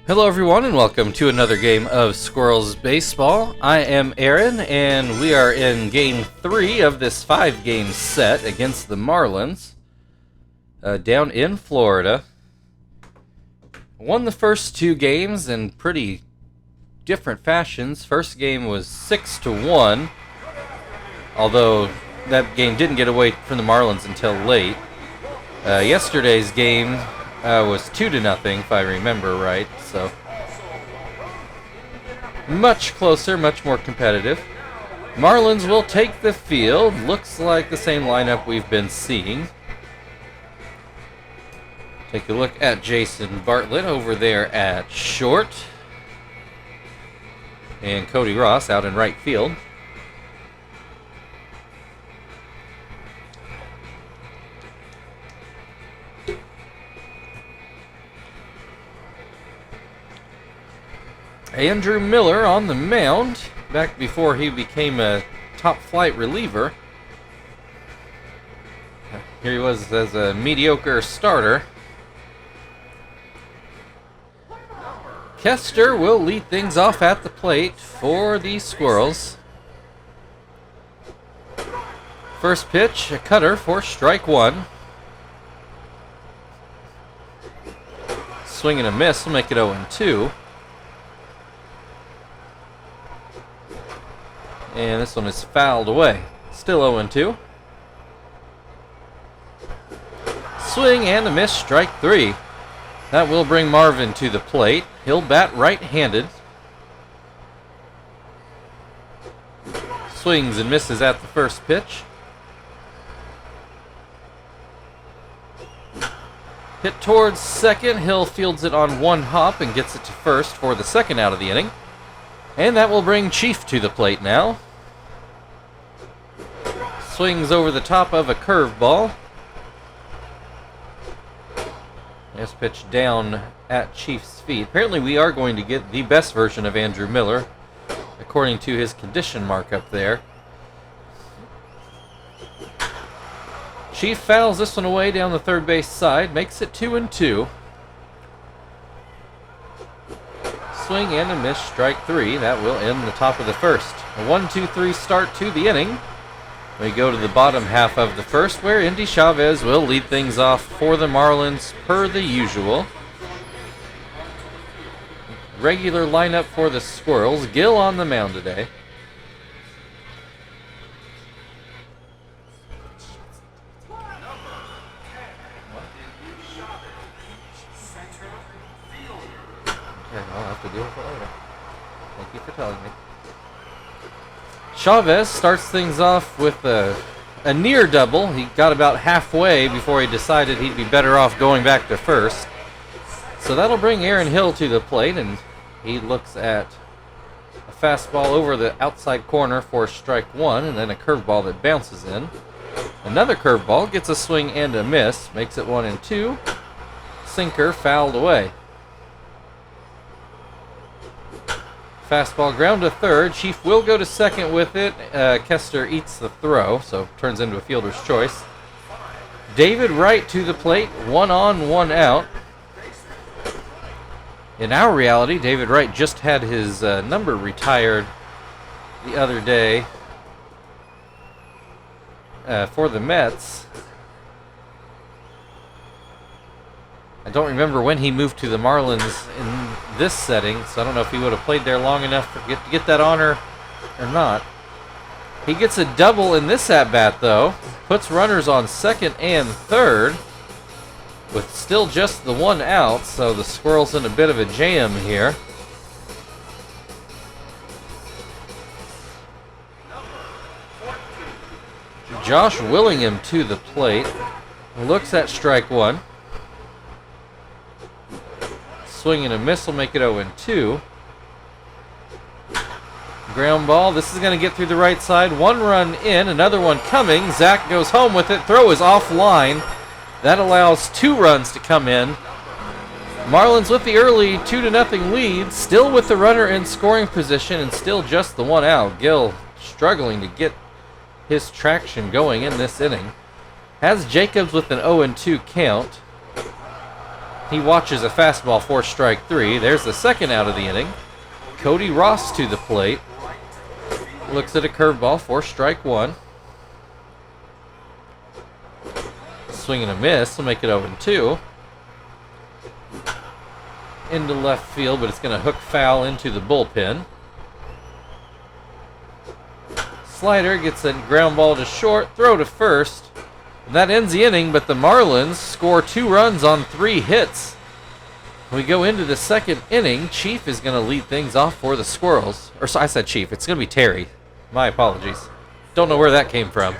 Hello everyone and welcome to another game of Squirrels Baseball. I am Aaron and we are in game 3 of this 5-game set against the Marlins down in Florida. Won the first 2 games in pretty different fashions. First game was 6-1, although that game didn't get away from the Marlins until late. Yesterday's game was 2-0, if I remember right, so much closer, much more competitive. Marlins will take the field. Looks like the same lineup we've been seeing. Take a look at Jason Bartlett over there at short, and Cody Ross out in right field. Andrew Miller on the mound, back before he became a top-flight reliever. Here he was as a mediocre starter. Kester will lead things off at the plate for the Squirrels. First pitch, a cutter for strike one. Swing and a miss will make it 0-2. And this one is fouled away. Still 0-2. Swing and a miss, strike 3. That will bring Marvin to the plate. He'll bat right-handed. Swings and misses at the first pitch. Hit towards second. Hill fields it on one hop and gets it to first for the second out of the inning. And that will bring Chief to the plate now. Swings over the top of a curveball. This pitch down at Chief's feet. Apparently we are going to get the best version of Andrew Miller, according to his condition markup there. Chief fouls this one away down the third base side, makes it 2-2. Swing and a miss, strike 3. That will end the top of the first. A 1-2-3 start to the inning. We go to the bottom half of the first, where Indy Chavez will lead things off for the Marlins per the usual. Regular lineup for the Squirrels. Gill on the mound today. I'll have to deal with it later. Thank you for telling me. Chavez starts things off with a near double. He got about halfway before he decided he'd be better off going back to first. So that'll bring Aaron Hill to the plate, and he looks at a fastball over the outside corner for strike 1, and then a curveball that bounces in. Another curveball gets a swing and a miss, makes it 1-2. Sinker fouled away. Fastball ground to third. Chief will go to second with it. Kester eats the throw, so turns into a fielder's choice. David Wright to the plate. 1 on, 1 out. In our reality, David Wright just had his number retired the other day for the Mets. I don't remember when he moved to the Marlins in this setting, so I don't know if he would have played there long enough to get that honor or not. He gets a double in this at-bat, though. Puts runners on second and third with still just the 1 out, so the Squirrels in a bit of a jam here. Josh Willingham to the plate. Looks at strike 1. Swing and a miss will make it 0-2. Ground ball. This is going to get through the right side. 1 run in. Another one coming. Zach goes home with it. Throw is offline. That allows 2 runs to come in. Marlins with the early 2-0 lead. Still with the runner in scoring position and still just the 1 out. Gill struggling to get his traction going in this inning. Has Jacobs with an 0-2 count. He watches a fastball for strike 3. There's the second out of the inning. Cody Ross to the plate. Looks at a curveball for strike 1. Swing and a miss. Will make it 0-2. Into left field, but it's going to hook foul into the bullpen. Slider gets a ground ball to short. Throw to first. That ends the inning, but the Marlins score 2 runs on 3 hits. We go into the second inning. Chief is going to lead things off for the Squirrels. Or I said Chief. It's going to be Terry. My apologies. Don't know where that came from.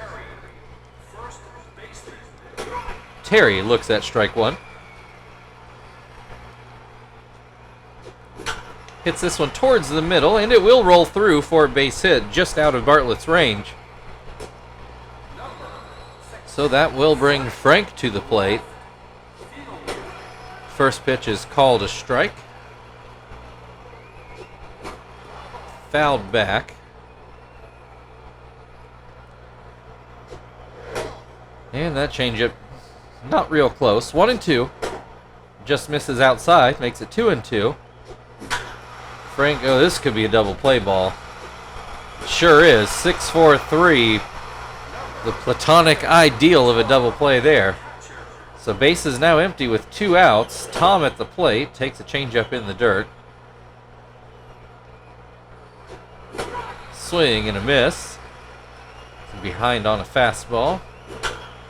Terry looks at strike 1. Hits this one towards the middle, and it will roll through for a base hit just out of Bartlett's range. So that will bring Frank to the plate. First pitch is called a strike. Fouled back. And that changeup, not real close. 1-2. Just misses outside, makes it 2-2. Frank, oh, this could be a double play ball. Sure is. 6-4-3. The platonic ideal of a double play there. So base is now empty with 2 outs. Tom at the plate takes a changeup in the dirt. Swing and a miss. Behind on a fastball.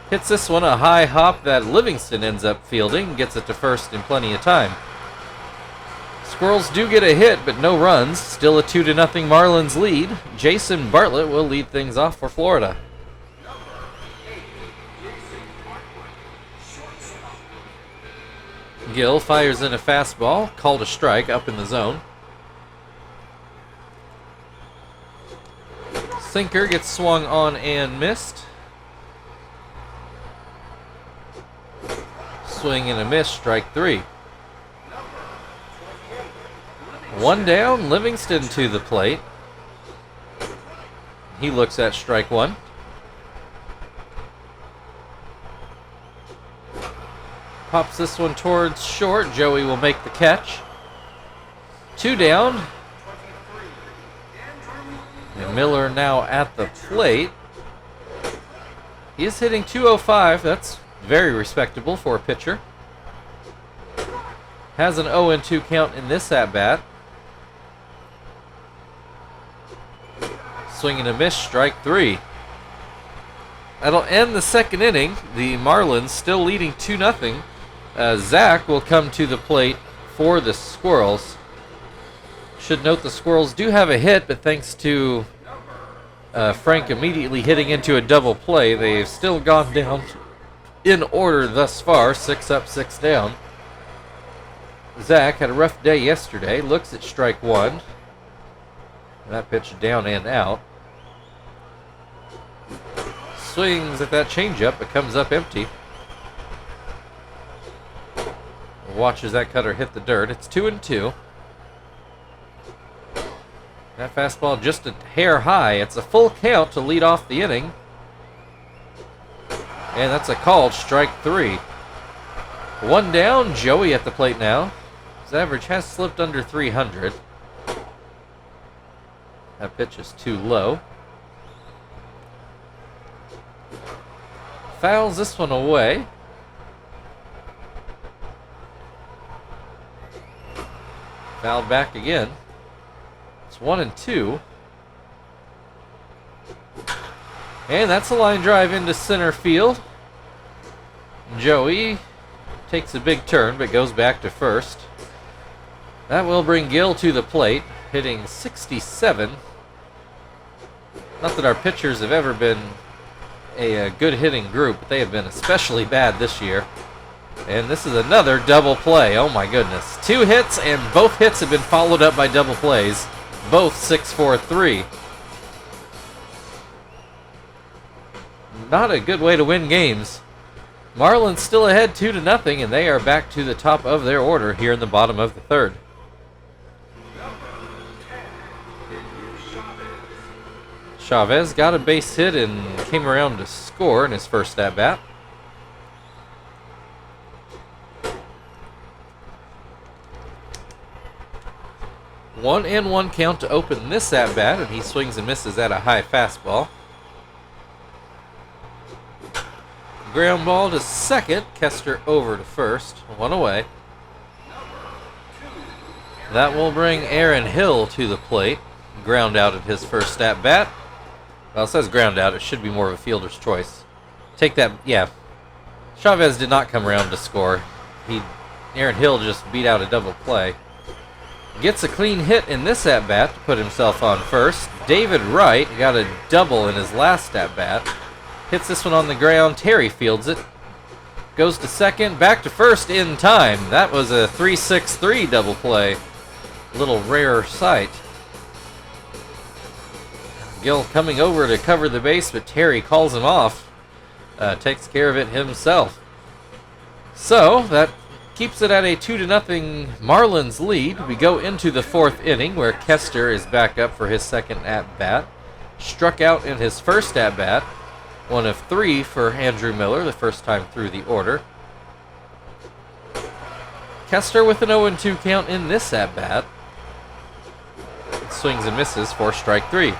Hits this one a high hop that Livingston ends up fielding. Gets it to first in plenty of time. Squirrels do get a hit, but no runs. Still a 2-0 Marlins lead. Jason Bartlett will lead things off for Florida. Gill fires in a fastball, called a strike up in the zone. Sinker gets swung on and missed. Swing and a miss, strike 3. 1 down, Livingston to the plate. He looks at strike 1. Pops this one towards short. Joey will make the catch. 2 down. And Miller now at the plate. He is hitting .205. That's very respectable for a pitcher. Has an 0-2 count in this at-bat. Swing and a miss, strike 3. That'll end the second inning. The Marlins still leading 2-0. Zach will come to the plate for the Squirrels. Should note the Squirrels do have a hit, but thanks to Frank immediately hitting into a double play, they've still gone down in order thus far, 6 up, 6 down. Zach had a rough day yesterday. Looks at strike 1. That pitch down and out. Swings at that changeup, but comes up empty. Watches that cutter hit the dirt. It's 2-2. That fastball just a hair high. It's a full count to lead off the inning. And that's a called strike 3. 1 down, Joey at the plate now. His average has slipped under 300. That pitch is too low. Fouls this one away. Fouled back again. It's 1-2. And that's a line drive into center field. Joey takes a big turn, but goes back to first. That will bring Gill to the plate, hitting 67. Not that our pitchers have ever been a good hitting group, but they have been especially bad this year. And this is another double play. Oh my goodness. 2 hits, and both hits have been followed up by double plays. Both 6-4-3. Not a good way to win games. Marlins still ahead 2-0, and they are back to the top of their order here in the bottom of the third. Chavez got a base hit and came around to score in his first at-bat. 1-1 count to open this at bat, and he swings and misses at a high fastball. Ground ball to second. Kester over to first. One away. That will bring Aaron Hill to the plate. Ground out at his first at bat. Well, it says ground out. It should be more of a fielder's choice. Take that. Yeah. Chavez did not come around to score. Aaron Hill just beat out a double play. Gets a clean hit in this at bat to put himself on first. David Wright got a double in his last at bat. Hits this one on the ground. Terry fields it. Goes to second. Back to first in time. That was a 3-6-3 double play. A little rare sight. Gill coming over to cover the base, but Terry calls him off. Takes care of it himself. So that keeps it at a 2-0 Marlins lead. We go into the fourth inning where Kester is back up for his second at bat. Struck out in his first at bat. 1 of 3 for Andrew Miller, the first time through the order. Kester with an 0-2 count in this at bat. Swings and misses for strike 3.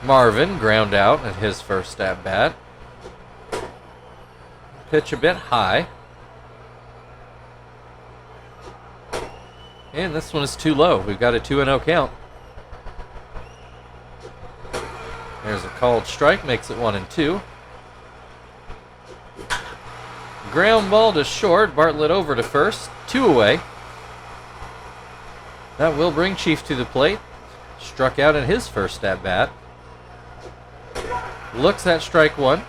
Marvin ground out at his first at bat. Pitch a bit high. And this one is too low. We've got a 2-0 count. There's a called strike, makes it 1-2. Ground ball to short, Bartlett over to first, 2 away. That will bring Chief to the plate. Struck out in his first at bat. Looks at strike 1.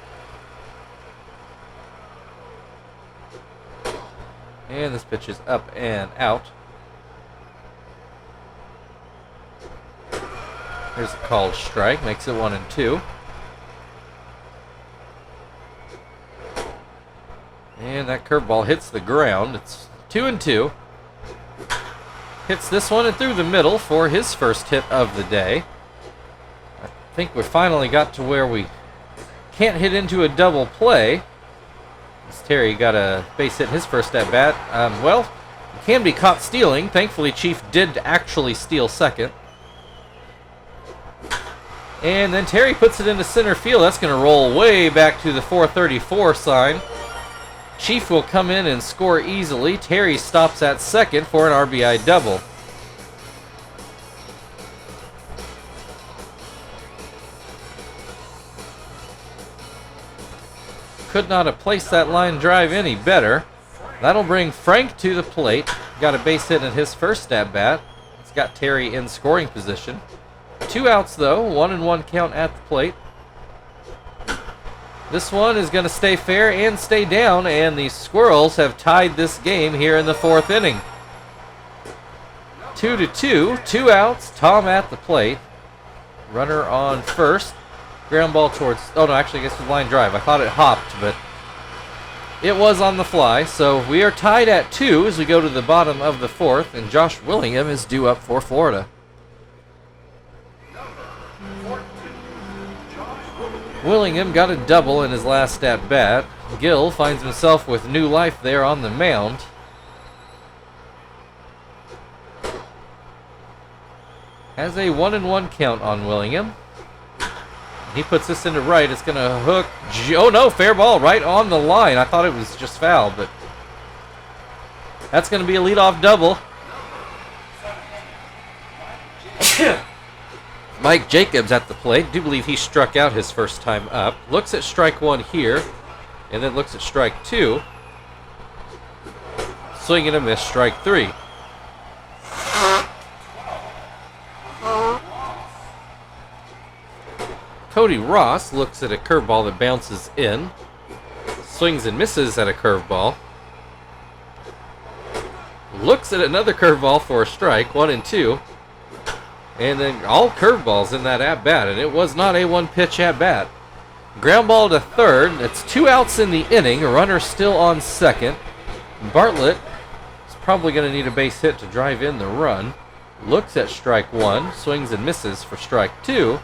And this pitch is up and out. There's a called strike, makes it 1-2. And that curveball hits the ground. It's 2-2. Hits this one and through the middle for his first hit of the day. I think we finally got to where we can't hit into a double play. As Terry got a base hit in his first at bat. Well, it can be caught stealing. Thankfully, Chief did actually steal second. And then Terry puts it into center field. That's going to roll way back to the 434 sign. Chief will come in and score easily. Terry stops at second for an RBI double. Could not have placed that line drive any better. That'll bring Frank to the plate. Got a base hit in his first at bat. It's got Terry in scoring position. 2 outs though, 1-1 count at the plate. This one is going to stay fair and stay down, and the Squirrels have tied this game here in the fourth inning. 2-2, 2 outs, Tom at the plate. Runner on first. Ground ball towards, oh no, actually I guess it was line drive. I thought it hopped, but it was on the fly. So we are tied at 2 as we go to the bottom of the fourth, and Josh Willingham is due up for Florida. Willingham got a double in his last at bat. Gill finds himself with new life there on the mound. Has a 1-1 count on Willingham. He puts this into right. It's going to hook. Oh no, fair ball right on the line. I thought it was just foul, but that's going to be a leadoff double. Mike Jacobs at the plate. Do believe he struck out his first time up. Looks at strike 1 here, and then looks at strike 2. Swing and a miss, strike 3. Cody Ross looks at a curveball that bounces in. Swings and misses at a curveball. Looks at another curveball for a strike, 1-2. And then all curveballs in that at-bat, and it was not a one-pitch at-bat. Ground ball to third. It's 2 outs in the inning. A runner still on second. Bartlett is probably going to need a base hit to drive in the run. Looks at strike 1. Swings and misses for strike 2.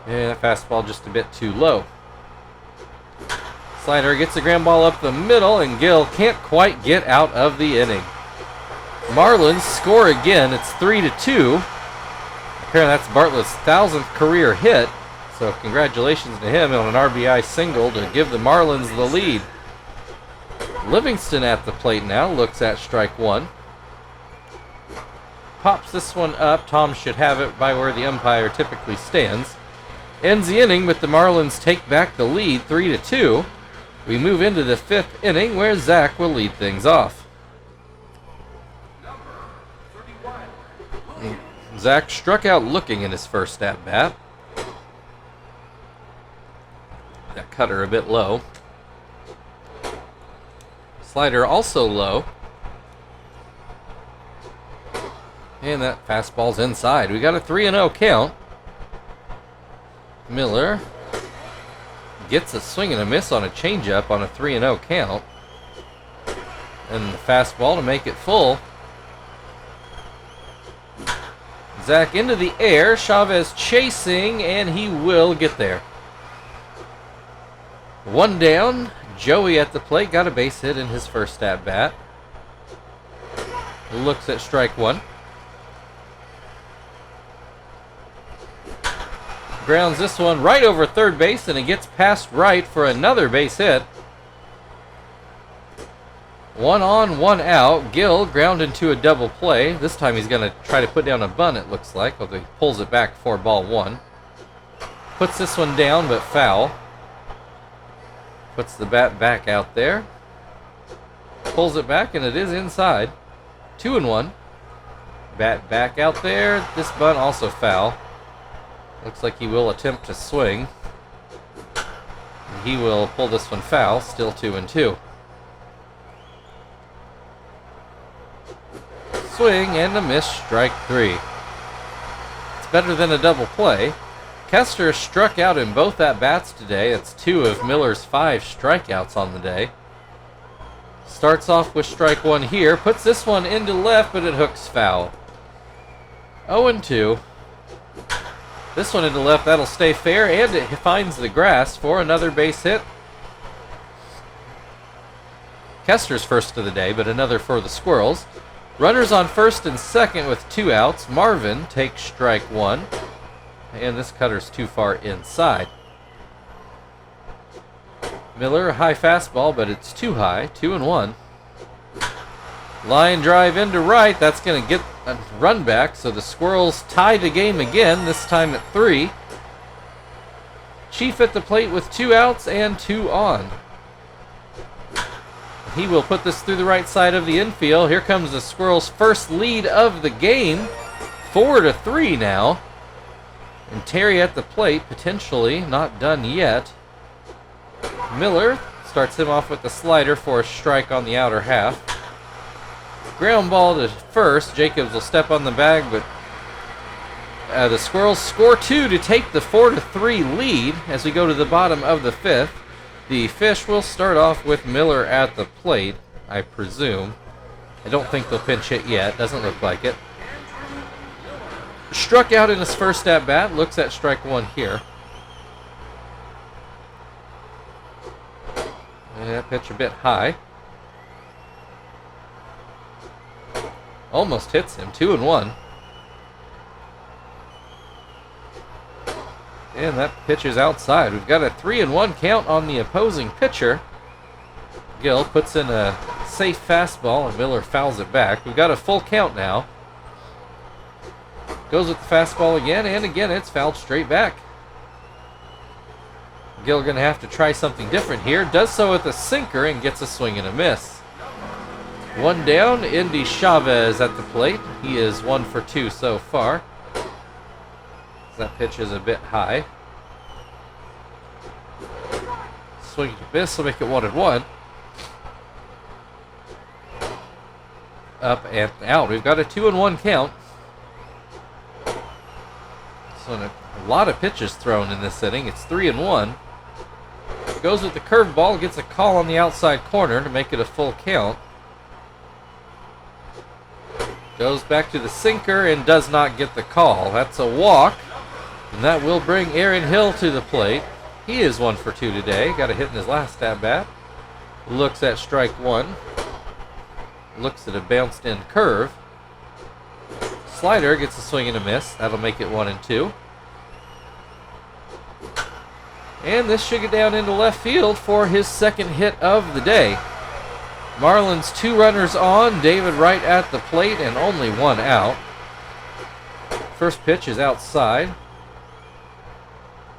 And a fastball just a bit too low. Slider gets the ground ball up the middle, and Gill can't quite get out of the inning. Marlins score again. It's 3-2. Apparently that's Bartlett's 1,000th career hit. So congratulations to him on an RBI single to give the Marlins the lead. Livingston at the plate now, looks at strike one. Pops this one up. Tom should have it by where the umpire typically stands. Ends the inning with the Marlins take back the lead 3-2. We move into the 5th inning where Zach will lead things off. Zach struck out looking in his first at-bat. That cutter a bit low. Slider also low. And that fastball's inside. We got a 3-0 count. Miller gets a swing and a miss on a changeup on a 3-0 count. And the fastball to make it full. Zach into the air. Chavez chasing, and he will get there. One down. Joey at the plate. Got a base hit in his first at-bat. Looks at strike one. Grounds this one right over third base, and it gets past right for another base hit. 1 on, 1 out. Gill ground into a double play. This time he's going to try to put down a bunt, it looks like, although he pulls it back for ball one. Puts this one down, but foul. Puts the bat back out there. Pulls it back, and it is inside. 2-1. Bat back out there. This bunt also foul. Looks like he will attempt to swing. He will pull this one foul. Still 2-2. Swing and a miss. Strike three. It's better than a double play. Kester struck out in both at-bats today. It's 2 of Miller's 5 strikeouts on the day. Starts off with strike one here. Puts this one into left, but it hooks foul. 0-2. This one into left, that'll stay fair, and it finds the grass for another base hit. Kester's first of the day, but another for the Squirrels. Runners on first and second with 2 outs. Marvin takes strike one, and this cutter's too far inside. Miller, high fastball, but it's too high. 2-1. Line drive into right. That's going to get a run back, so the Squirrels tie the game again, this time at 3. Chief at the plate with 2 outs and 2 on. He will put this through the right side of the infield. Here comes the Squirrels' first lead of the game. 4-3 now. And Terry at the plate, potentially not done yet. Miller starts him off with the slider for a strike on the outer half. Ground ball to first. Jacobs will step on the bag, but the Squirrels score 2 to take the 4-3 lead as we go to the bottom of the 5th. The Fish will start off with Miller at the plate, I presume. I don't think they'll pinch hit yet. Doesn't look like it. Struck out in his first at-bat. Looks at strike one here. And that pitch a bit high. Almost hits him. 2-1. And that pitch is outside. We've got a 3-1 count on the opposing pitcher. Gill puts in a safe fastball, and Miller fouls it back. We've got a full count now. Goes with the fastball again, and again it's fouled straight back. Gill going to have to try something different here. Does so with a sinker and gets a swing and a miss. One down, Indy Chavez at the plate. He is 1 for 2 so far. That pitch is a bit high. Swing to miss will make it 1-1. Up and out. We've got a 2-1 count. So a lot of pitches thrown in this inning. It's 3-1. Goes with the curveball, gets a call on the outside corner to make it a full count. Goes back to the sinker and does not get the call. That's a walk. And that will bring Aaron Hill to the plate. He is 1 for 2 today. Got a hit in his last at-bat. Looks at strike one. Looks at a bounced in curve. Slider gets a swing and a miss. That'll make it 1-2. And this should get down into left field for his second hit of the day. Marlins 2 runners on, David Wright at the plate, and only 1 out. First pitch is outside.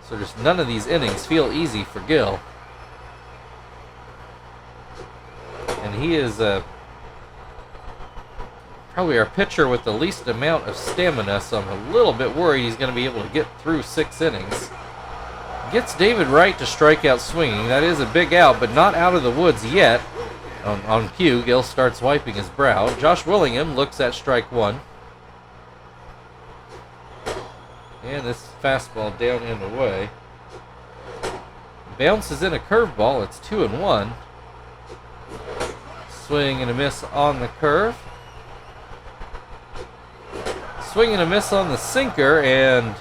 So just none of these innings feel easy for Gil. And he is probably our pitcher with the least amount of stamina, so I'm a little bit worried he's going to be able to get through 6 innings. Gets David Wright to strike out swinging. That is a big out, but not out of the woods yet. On cue, Gil starts wiping his brow. Josh Willingham looks at strike 1. And this fastball down and away. Bounces in a curveball. It's 2-1. Swing and a miss on the curve. Swing and a miss on the sinker, and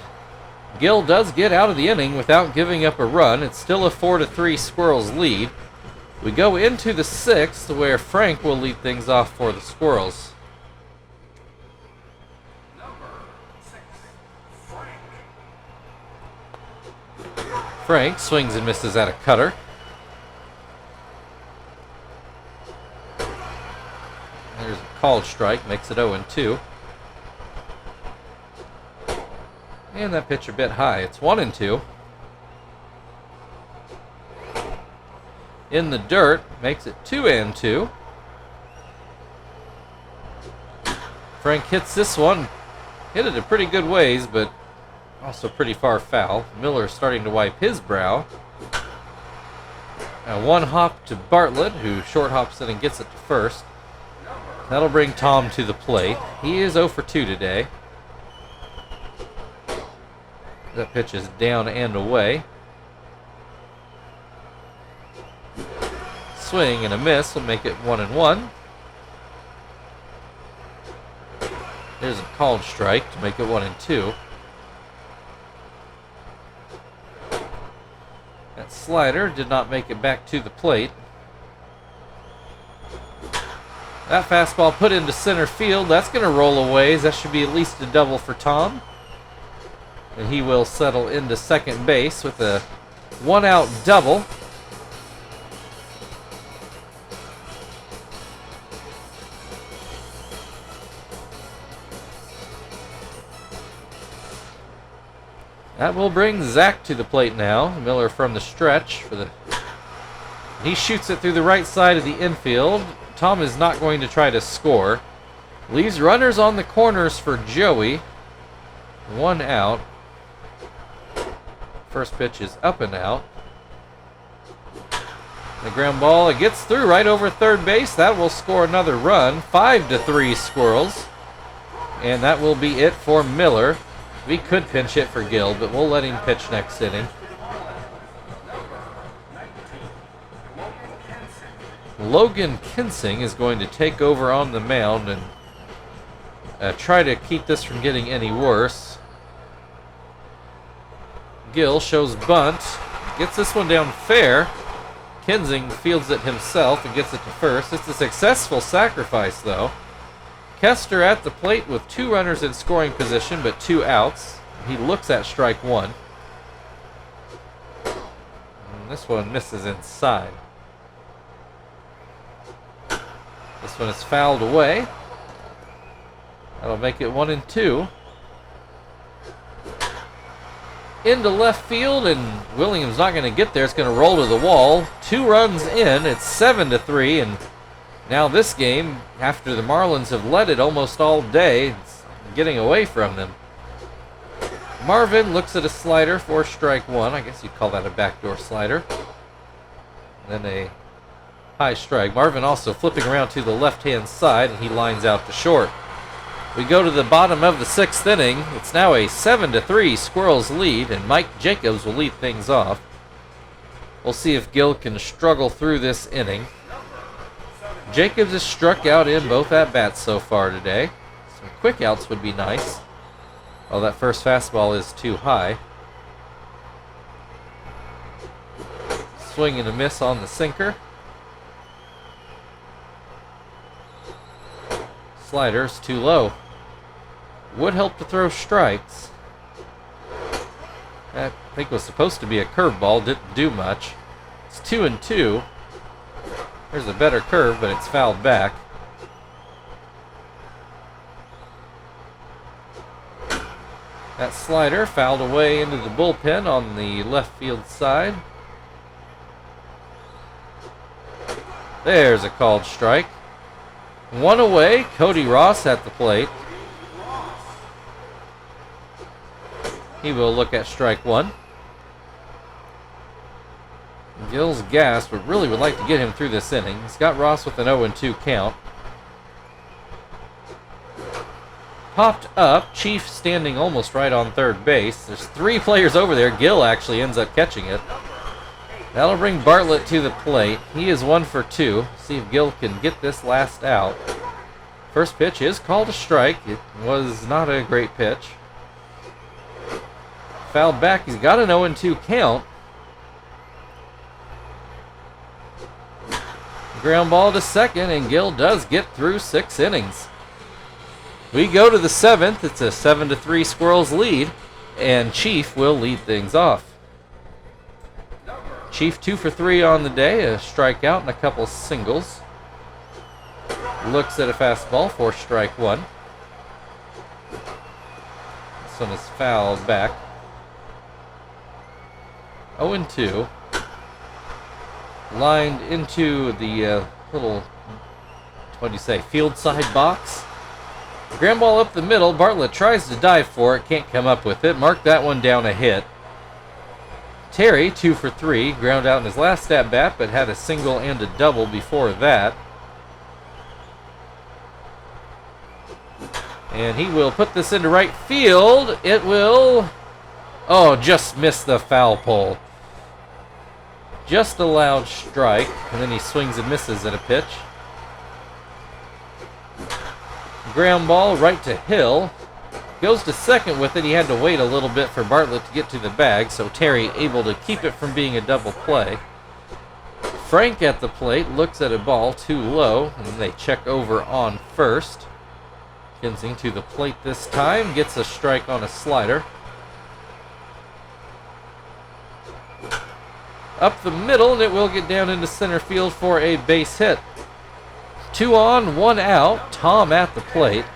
Gil does get out of the inning without giving up a run. It's still a 4-3 Squirrels lead. We go into the 6th, where Frank will lead things off for the Squirrels. Frank swings and misses at a cutter. There's a called strike, makes it 0-2. And that pitch a bit high. It's 1-2. In the dirt, makes it 2-2. Frank hits this one. Hit it a pretty good ways, but also pretty far foul. Miller starting to wipe his brow. Now 1 hop to Bartlett, who short hops in and gets it to first. That'll bring Tom to the plate. He is 0 for 2 today. That pitch is down and away. Swing and a miss will make it 1-1. There's a called strike to make it 1-2. That slider did not make it back to the plate. That fastball put into center field. That's going to roll away. That should be at least a double for Tom. And he will settle into second base with a 1-out double. That will bring Zach to the plate now. Miller from the stretch for the. He shoots it through the right side of the infield. Tom is not going to try to score. Leaves runners on the corners for Joey. 1 out. First pitch is up and out. The ground ball, it gets through right over third base. That will score another run. 5-3 Squirrels. And that will be it for Miller. We could pinch hit for Gil, but we'll let him pitch next inning. Logan Kinsing is going to take over on the mound and try to keep this from getting any worse. Gil shows bunt, gets this one down fair. Kinsing fields it himself and gets it to first. It's a successful sacrifice, though. Kester at the plate with 2 runners in scoring position, but 2 outs. He looks at strike 1. And this one misses inside. This one is fouled away. That'll make it 1-2. Into left field, and Williams not going to get there. It's going to roll to the wall. 2 runs in. It's 7-3, and now this game, after the Marlins have led it almost all day, it's getting away from them. Marvin looks at a slider for strike 1. I guess you'd call that a backdoor slider. And then a high strike. Marvin also flipping around to the left-hand side, and he lines out to short. We go to the bottom of the 6th inning. It's now a 7-3 Squirrels lead, and Mike Jacobs will lead things off. We'll see if Gil can struggle through this inning. Jacobs has struck out in both at-bats so far today. Some quick outs would be nice. Oh, that first fastball is too high. Swing and a miss on the sinker. Slider's too low. would help to throw strikes. That, I think, was supposed to be a curveball. Didn't do much. It's 2-2. There's a better curve, but it's fouled back. That slider fouled away into the bullpen on the left field side. There's a called strike. One away, Cody Ross at the plate. He will look at strike one. Gill's gassed, but really would like to get him through this inning. He's got Ross with an 0-2 count. Popped up, Chief standing almost right on third base. There's 3 players over there. Gill actually ends up catching it. That'll bring Bartlett to the plate. He is 1 for 2. See if Gill can get this last out. First pitch is called a strike. It was not a great pitch. Fouled back. He's got an 0-2 count. Ground ball to second, and Gill does get through 6 innings. We go to the 7th. It's a 7-3 Squirrels lead, and Chief will lead things off. Chief 2 for 3 on the day, a strikeout and a couple singles. Looks at a fastball for strike one. This one is fouled back. 0-2. Lined into the little, what do you say, field side box. Ground ball up the middle. Bartlett tries to dive for it, can't come up with it. Mark that one down a hit. Terry, 2 for 3, ground out in his last at bat, but had a single and a double before that. And he will put this into right field. It will, just miss the foul pole. Just a loud strike, and then he swings and misses at a pitch. Ground ball right to Hill. Goes to second with it. He had to wait a little bit for Bartlett to get to the bag, so Terry able to keep it from being a double play. Frank at the plate looks at a ball too low, and they check over on first. Kinsing to the plate this time, gets a strike on a slider. Up the middle, and it will get down into center field for a base hit. 2 on, 1 out. Tom at the plate.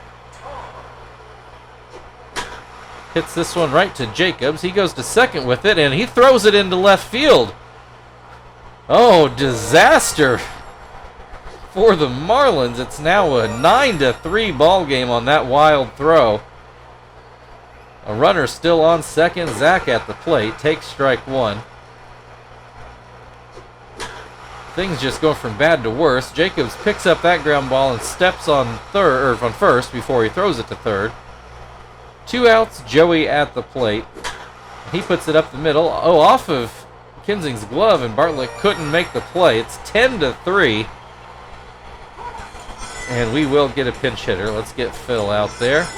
Hits this one right to Jacobs. He goes to second with it, and he throws it into left field. Oh, disaster for the Marlins. It's now a 9-3 ball game on that wild throw. A runner still on second. Zach at the plate takes strike one. Things just go from bad to worse. Jacobs picks up that ground ball and steps on first before he throws it to third. 2 outs, Joey at the plate. He puts it up the middle. Off of Kinsing's glove, and Bartlett couldn't make the play. It's 10-3. And we will get a pinch hitter. Let's get Phil out there.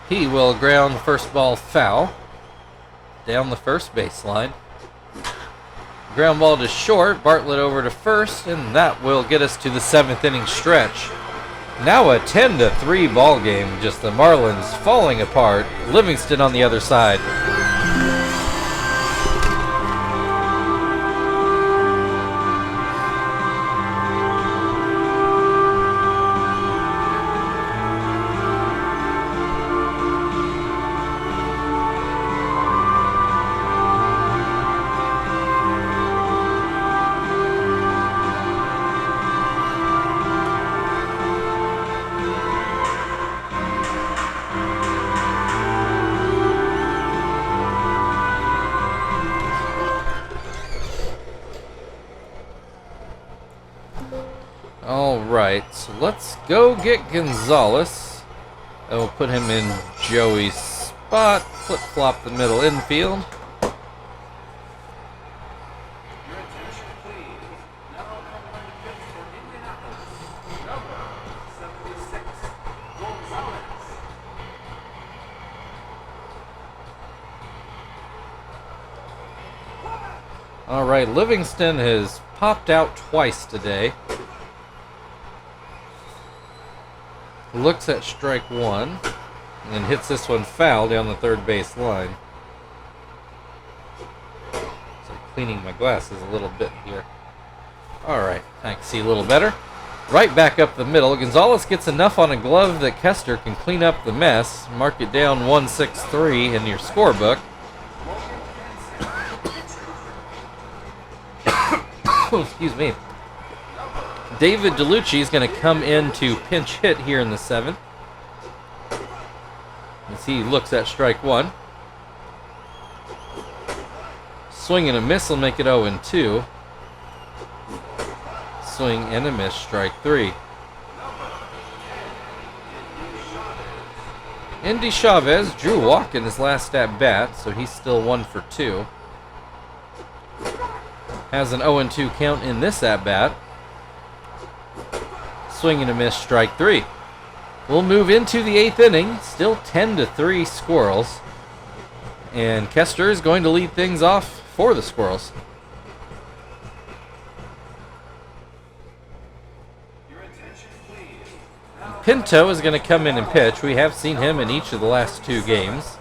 He will ground the first ball foul down the first baseline. Ground ball to short, Bartlett over to first, and that will get us to the 7th inning stretch. Now a 10-3 ball game, just the Marlins falling apart. Livingston on the other side. Alright, so let's go get Gonzalez. I will put him in Joey's spot. Flip-flop the middle infield. All right, Livingston has popped out twice today. Looks at strike one and hits this one foul down the third base line. So cleaning my glasses a little bit here. All right, I can see a little better. Right back up the middle. Gonzalez gets enough on a glove that Kester can clean up the mess. Mark it down 1-6-3 in your scorebook. Excuse me. David DeLucci is going to come in to pinch hit here in the 7th. As he looks at strike one. Swing and a miss will make it 0-2. Swing and a miss, strike three. Indy Chavez drew a walk in his last at bat, so he's still 1 for 2. Has an 0-2 count in this at bat. Swing and a miss, strike three. We'll move into the 8th inning, still 10-3 Squirrels. And Kester is going to lead things off for the Squirrels. Pinto is going to come in and pitch. We have seen him in each of the last 2 games.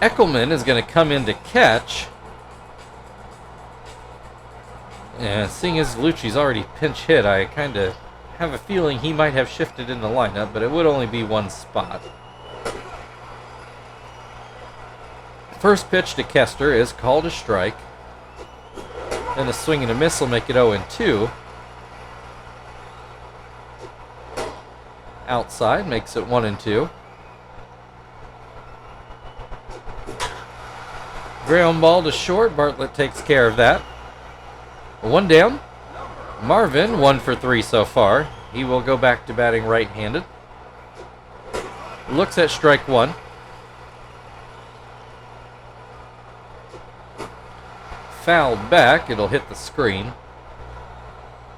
Eckelman is going to come in to catch. And seeing as Lucci's already pinch hit, I kind of have a feeling he might have shifted in the lineup, but it would only be one spot. First pitch to Kester is called a strike. Then a swing and a miss will make it 0-2. Outside makes it 1-2. Ground ball to short. Bartlett takes care of that. One down. Marvin 1 for 3 so far. He will go back to batting right-handed. Looks at strike one. Fouled back. It'll hit the screen.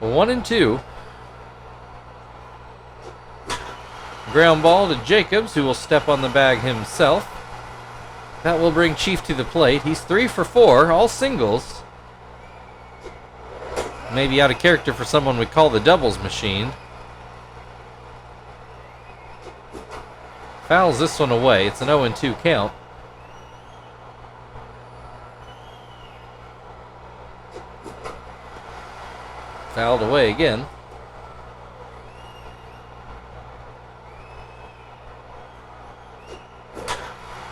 1-2. Ground ball to Jacobs, who will step on the bag himself. That will bring Chief to the plate. He's 3 for 4, all singles. Maybe out of character for someone we call the doubles machine. Fouls this one away. It's an 0-2 count. Fouled away again.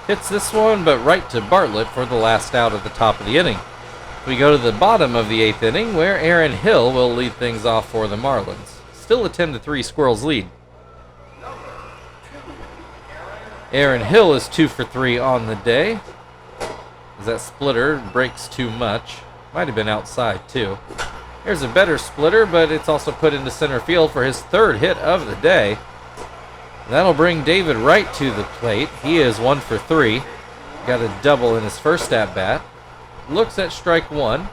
Hits this one, but right to Bartlett for the last out of the top of the inning. We go to the bottom of the 8th inning, where Aaron Hill will lead things off for the Marlins. Still a 10-3 Squirrels lead. Aaron Hill is 2 for 3 on the day. As that splitter breaks too much. Might have been outside, too. There's a better splitter, but it's also put into center field for his 3rd hit of the day. That'll bring David Wright to the plate. He is 1 for 3. Got a double in his first at-bat. Looks at strike one.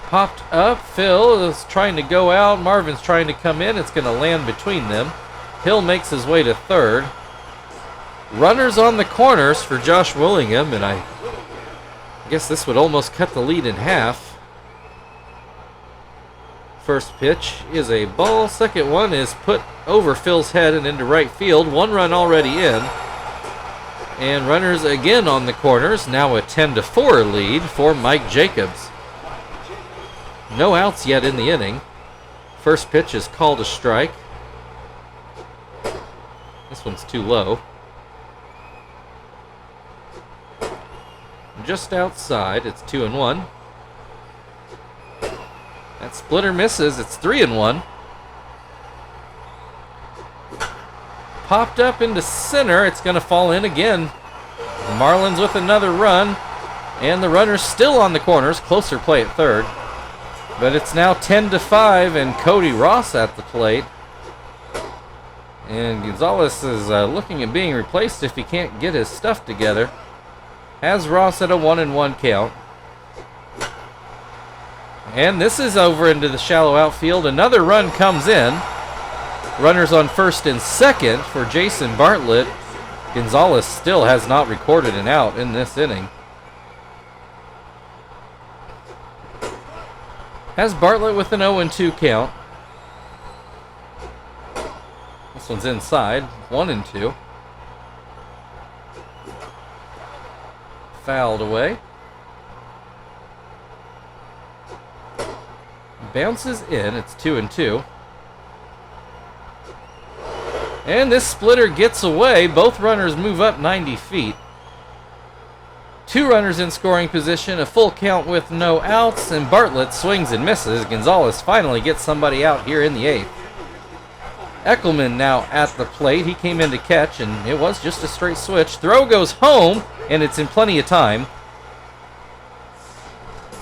Popped up. Phil is trying to go out. Marvin's trying to come in. It's going to land between them. Hill makes his way to 3rd. Runners on the corners for Josh Willingham, and I guess this would almost cut the lead in half. First pitch is a ball. Second one is put over Phil's head and into right field. 1 run already in. And runners again on the corners. Now a 10-4 lead for Mike Jacobs. No outs yet in the inning. First pitch is called a strike. This one's too low. Just outside. It's 2-1. That splitter misses. It's 3-1. Popped up into center. It's going to fall in again. The Marlins with another run. And the runner's still on the corners. Closer play at 3rd. But it's now 10-5 and Cody Ross at the plate. And Gonzalez is looking at being replaced if he can't get his stuff together. Has Ross at a 1-1 count. And this is over into the shallow outfield. Another run comes in. Runners on 1st and 2nd for Jason Bartlett. Gonzalez still has not recorded an out in this inning. Has Bartlett with an 0-2 count. This one's inside, 1-2. Fouled away. Bounces in, it's 2-2. And this splitter gets away. Both runners move up 90 feet. 2 runners in scoring position, a full count with no outs, and Bartlett swings and misses. Gonzalez finally gets somebody out here in the 8th. Eckelman now at the plate. He came in to catch, and it was just a straight switch. Throw goes home, and it's in plenty of time.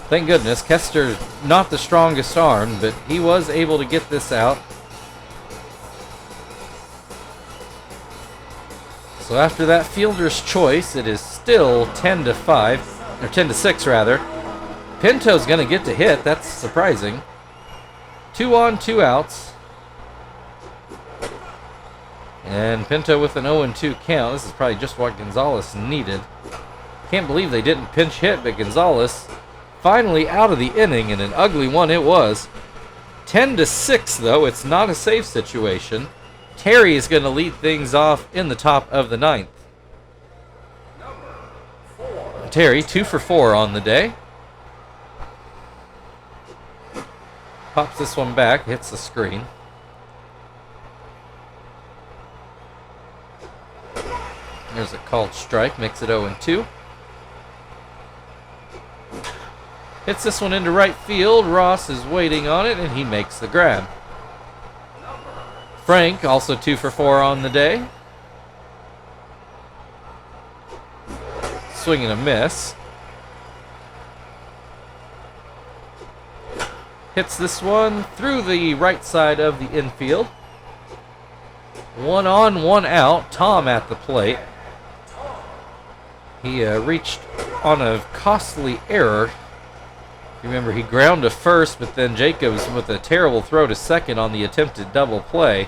Thank goodness. Kester, not the strongest arm, but he was able to get this out. So after that fielder's choice, it is still 10-5, or 10-6 rather. Pinto's going to get to hit. That's surprising. 2 on, 2 outs. And Pinto with an 0-2 count. This is probably just what Gonzalez needed. Can't believe they didn't pinch hit, but Gonzalez finally out of the inning, and an ugly one it was. 10-6 though. It's not a safe situation. Terry is going to lead things off in the top of the 9th. Terry, 2 for 4 on the day. Pops this one back, hits the screen. There's a called strike, makes it 0-2. Hits this one into right field. Ross is waiting on it, and he makes the grab. Frank, also 2 for 4 on the day. Swing and a miss. Hits this one through the right side of the infield. 1 on, 1 out. Tom at the plate. He reached on a costly error. Remember, he ground to first, but then Jacobs with a terrible throw to second on the attempted double play.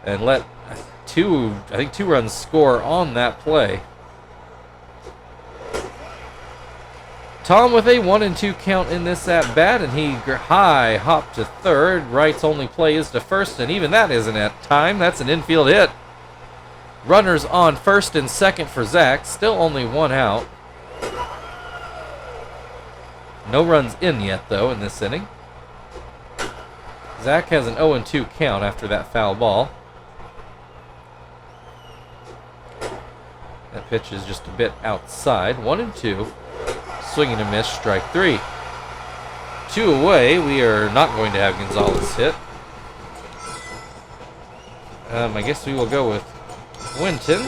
And let 2 runs score on that play. Tom with a 1-2 count in this at bat, and he high hop to third. Wright's only play is to first, and even that isn't at time. That's an infield hit. Runners on first and second for Zach. Still only 1 out. No runs in yet, though, in this inning. Zach has an 0-2 count after that foul ball. That pitch is just a bit outside. 1-2. Swing and a miss, strike 3. 2 away. We are not going to have Gonzalez hit. I guess we will go with Winton.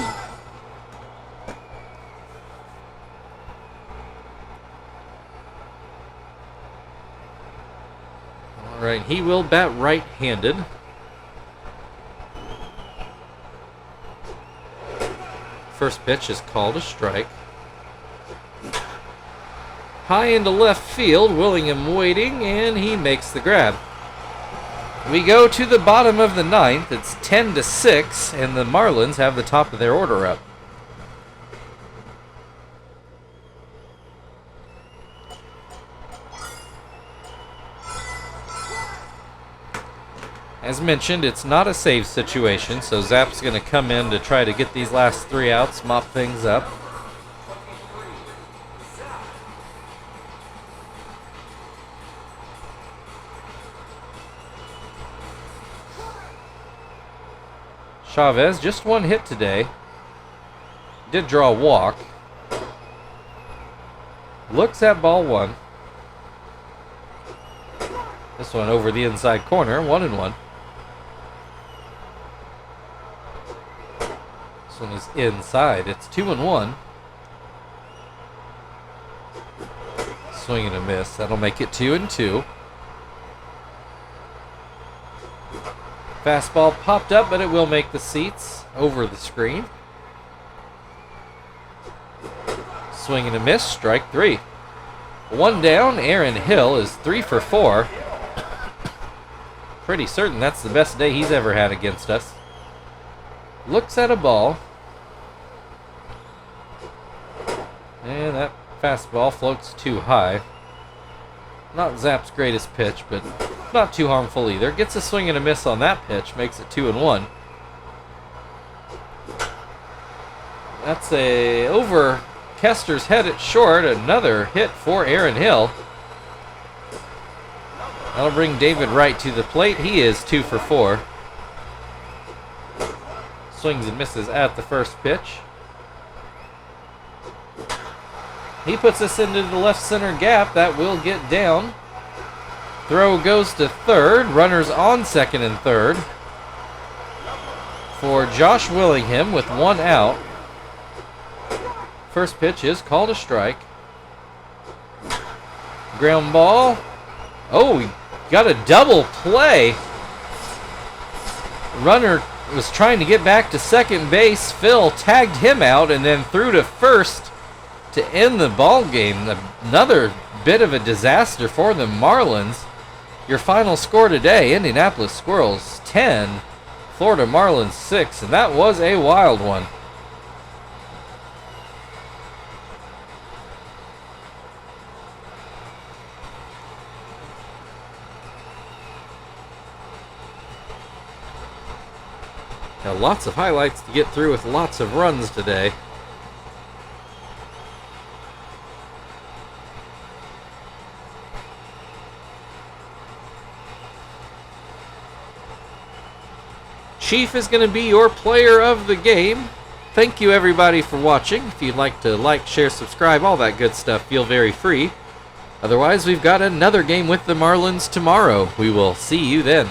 All right, he will bat right-handed. First pitch is called a strike. High into left field, Willingham waiting, and he makes the grab. We go to the bottom of the 9th. It's 10-6, and the Marlins have the top of their order up. As mentioned, it's not a save situation, so Zapp's going to come in to try to get these last 3 outs, mop things up. Chavez, just 1 hit today. Did draw a walk. Looks at ball 1. This one over the inside corner, 1-1. This one is inside. It's 2-1. Swing and a miss. That'll make it 2-2. Fastball popped up, but it will make the seats over the screen. Swing and a miss, strike 3. 1 down. Aaron Hill is 3 for 4. Pretty certain that's the best day he's ever had against us. Looks at a ball. And that fastball floats too high. Not Zapp's greatest pitch, but not too harmful either. Gets a swing and a miss on that pitch, makes it 2-1. That's a over Kester's head at short. Another hit for Aaron Hill. That'll bring David Wright to the plate. He is 2 for 4. Swings and misses at the first pitch. He puts this into the left center gap. That will get down. Throw goes to third. Runners on second and third for Josh Willingham with 1 out. First pitch is called a strike. Ground ball. Oh, he got a double play. Runner was trying to get back to second base. Phil tagged him out and then threw to first to end the ball game. Another bit of a disaster for the Marlins. Your final score today, Indianapolis Squirrels 10, Florida Marlins 6, and that was a wild one. Now, lots of highlights to get through with lots of runs today. Chief is going to be your player of the game. Thank you everybody for watching. If you'd like to like, share, subscribe, all that good stuff, feel very free. Otherwise, we've got another game with the Marlins tomorrow. We will see you then.